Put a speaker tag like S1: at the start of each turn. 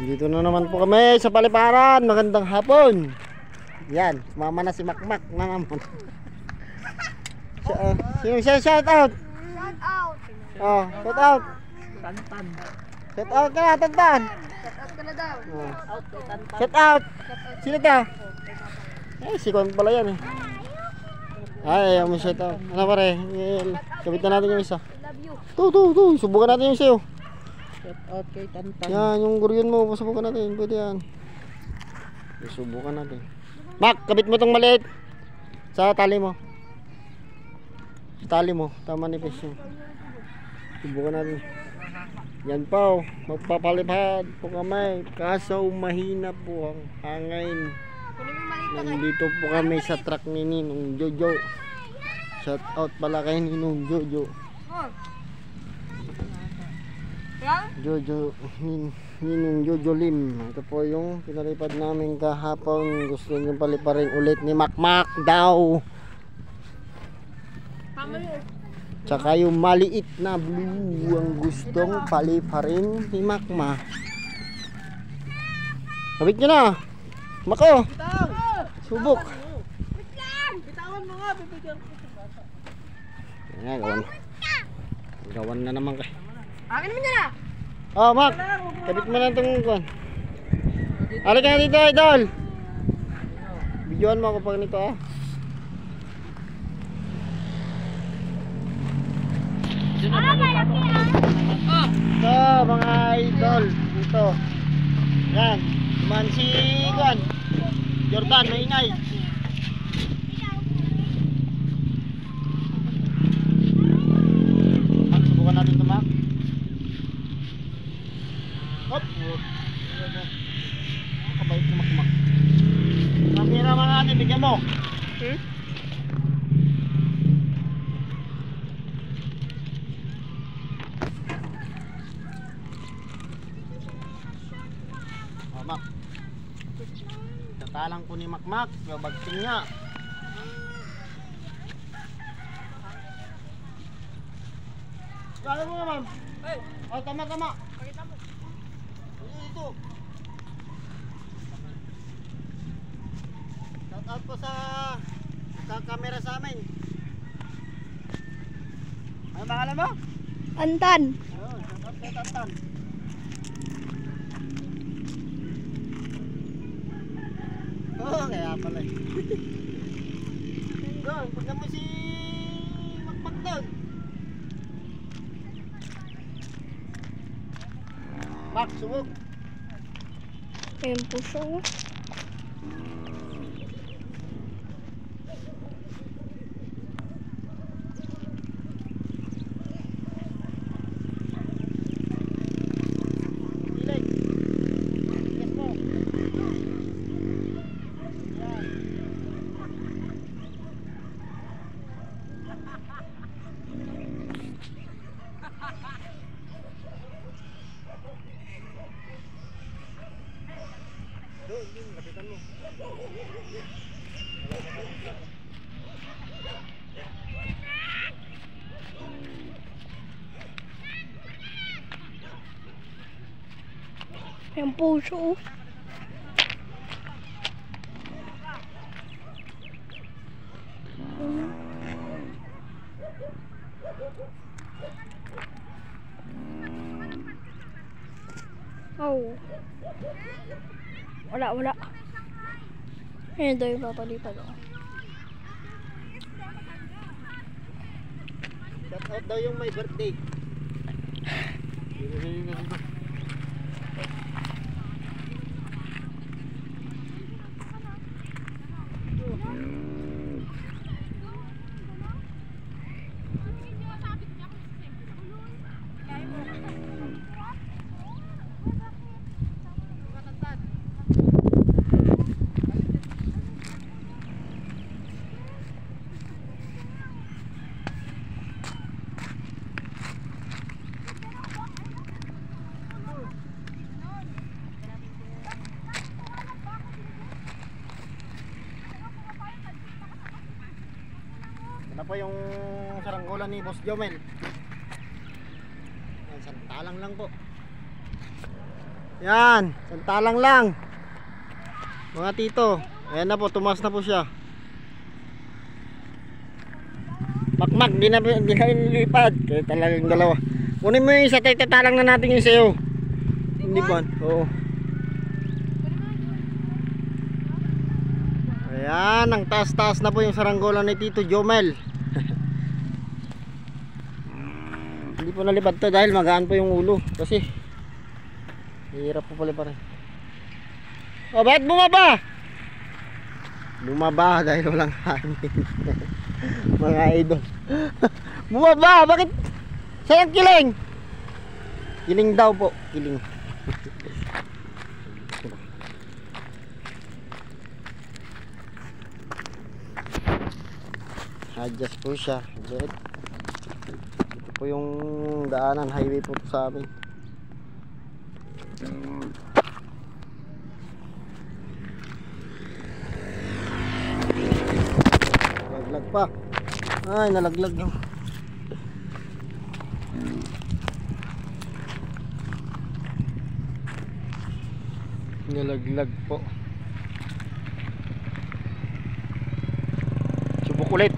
S1: Dito na naman po kami sa Paliparan. Magandang hapon. Yan, mama na si Makmak na naman. Sino siya? Shout out.
S2: Shout out.
S1: Oh, shout out.
S3: Tantan.
S1: Shout out ka na, Tantan.
S2: Shout out ka na daw.
S1: Oh.
S3: Out kay Tantan.
S1: Shout out. Sino ka? Si Kwan pala yan eh. Ay, ayaw mo shout out. Ano pare? Kabit na natin yung isa.
S2: Love you.
S1: Tu. Subukan natin yung sayo.
S3: Shout out kay Tantan.
S1: Yan, yung guryon mo. Subukan natin. Pwede yan. Subukan natin. Mak, kabit mo tong maliit. Sa tali mo. Sa tali mo. Tama ni Pes yun. Subukan natin. Yan po. Magpapalipad po kami. Kaso mahina po ang hangin. Nandito po kami sa truck ni Ninong Jojo. Shout out pala kay Ninong Jojo. Jojo, Ninong Jojo Lim. Ito po yung pinalipad namin kahapon. Gusto nyo paliparin ulit ni Makmak daw. Tsaka yung maliit na blue ang gustong paliparin ni Makmak. Kabit nyo na. Mako. Subok.
S3: Bitawan mo nga, bibigyan ko sa bata.
S1: Ayan, gawan na naman kay.
S2: Akin naman yan ah.
S1: Oh, Mak. Kabit mo na itong kuwan. Halika na dito, idol. Videoan mo ako pag nito ah. Ito, mga idol. Dito. Yan. Tuman si Kuwan. Jordan, maingay. Subukan natin ito, Mak. Hop. Kabait na Makmak. Kamera mga natin, bigyan mo. Oh, Mak. Tatalang ko ni Makmak. Bagting niya. Kala mo naman.
S3: Hey,
S1: Oh, tama.
S3: pakita mo.
S1: Ito. Shout out po sa kamera sa amin. Ano pangalan mo?
S2: Tantan.
S1: Oh, shout out kay Tantan. Oh, kaya pala eh. Doon, pagka mo si Makmak doon. Mak, subok.
S2: Ayun po siya.
S1: Pilig. Yes mo. Yan. Doon, kapitan mo.
S2: Ayun po siya. Oh. Wala. Ayun daw yung papalipad oh.
S1: Shout out daw yung may birthday. Ano po yung saranggola ni Boss Jomel? Yan, santalang lang po. Yan, santalang lang. Mga tito. Ayan na po, tumas na po siya. Makmak, di na inilipad. Kaya talagang dalawa. Kunin mo yung isa, tatalang na natin yung sayo. Hindi ba? Oo. Ayan, ang taas-taas na po yung saranggola ni Tito Jomel. Hindi po nalipad to dahil magaan po yung ulo. Kasi hirap po pala pa rin. O, bakit bumaba? Bumaba dahil walang hangin. Mga idol. Bumaba, bakit? Sayang kiling. Kiling daw po, kiling. Adjust po siya. Ito po yung daanan, highway po sa amin. Nalaglag pa. Ay, nalaglag yung. Nalaglag po. Subok ulit.